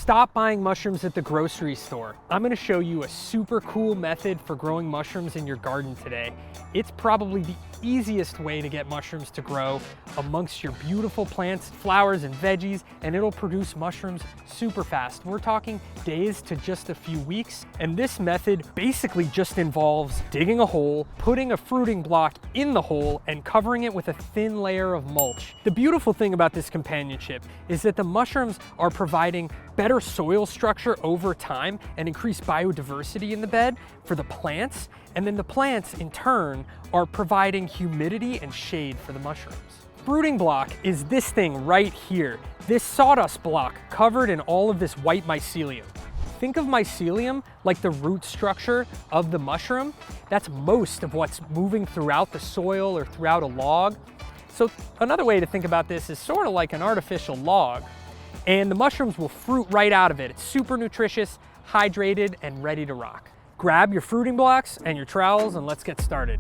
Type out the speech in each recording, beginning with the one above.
Stop buying mushrooms at the grocery store. I'm gonna show you a super cool method for growing mushrooms in your garden today. It's probably the easiest way to get mushrooms to grow amongst your beautiful plants, flowers, and veggies, and it'll produce mushrooms super fast. We're talking days to just a few weeks, and this method basically just involves digging a hole, putting a fruiting block in the hole, and covering it with a thin layer of mulch. The beautiful thing about this companionship is that the mushrooms are providing better soil structure over time and increased biodiversity in the bed for the plants, and then the plants in turn are providing humidity and shade for the mushrooms. Fruiting block is this thing right here, this sawdust block covered in all of this white mycelium. Think of mycelium like the root structure of the mushroom. That's most of what's moving throughout the soil or throughout a log. So another way to think about this is sort of like an artificial log, and the mushrooms will fruit right out of it. It's super nutritious, hydrated, and ready to rock. Grab your fruiting blocks and your trowels and let's get started.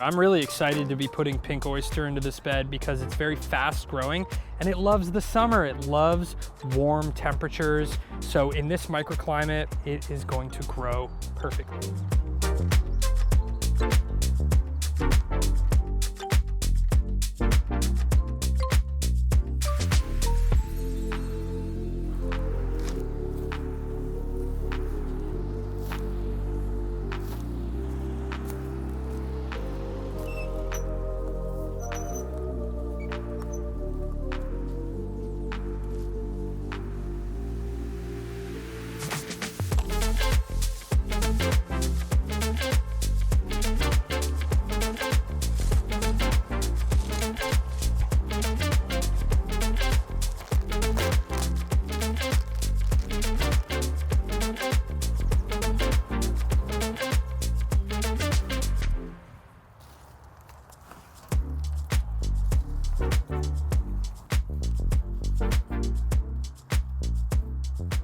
I'm really excited to be putting pink oyster into this bed because it's very fast growing and it loves the summer. It loves warm temperatures. So in this microclimate, it is going to grow perfectly.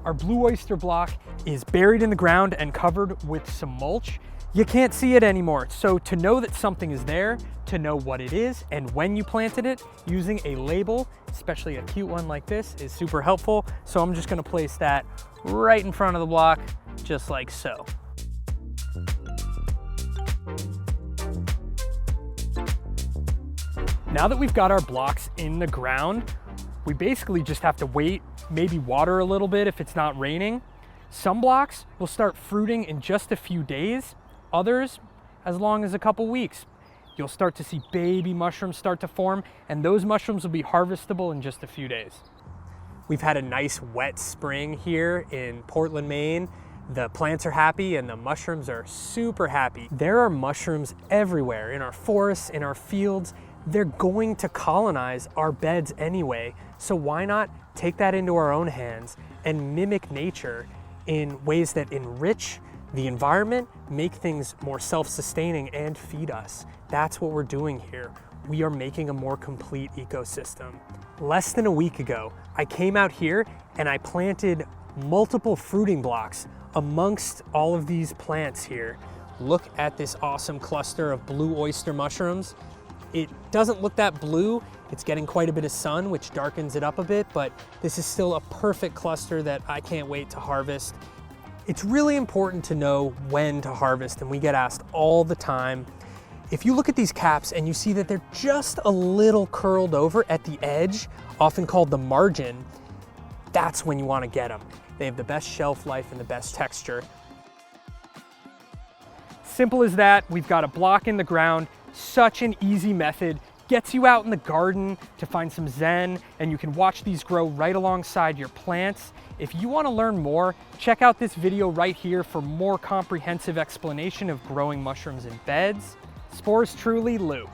Our blue oyster block is buried in the ground and covered with some mulch. You can't see it anymore. So to know that something is there, to know what it is and when you planted it, using a label, especially a cute one like this, is super helpful. So I'm just gonna place that right in front of the block, just like so. Now that we've got our blocks in the ground, we basically just have to wait, maybe water a little bit if it's not raining. Some blocks will start fruiting in just a few days, others as long as a couple weeks. You'll start to see baby mushrooms start to form, and those mushrooms will be harvestable in just a few days. We've had a nice wet spring here in Portland, Maine. The plants are happy and the mushrooms are super happy. There are mushrooms everywhere in our forests, in our fields. They're going to colonize our beds anyway, so why not take that into our own hands and mimic nature in ways that enrich the environment, make things more self-sustaining, and feed us. That's what we're doing here. We are making a more complete ecosystem. Less than a week ago, I came out here and I planted multiple fruiting blocks amongst all of these plants here. Look at this awesome cluster of blue oyster mushrooms. It doesn't look that blue. It's getting quite a bit of sun, which darkens it up a bit, but this is still a perfect cluster that I can't wait to harvest. It's really important to know when to harvest, and we get asked all the time. If you look at these caps and you see that they're just a little curled over at the edge, often called the margin, that's when you want to get them. They have the best shelf life and the best texture. Simple as that. We've got a block in the ground. Such an easy method, gets you out in the garden to find some zen, and you can watch these grow right alongside your plants. If you want to learn more, check out this video right here for more comprehensive explanation of growing mushrooms in beds. Spores truly, Lou.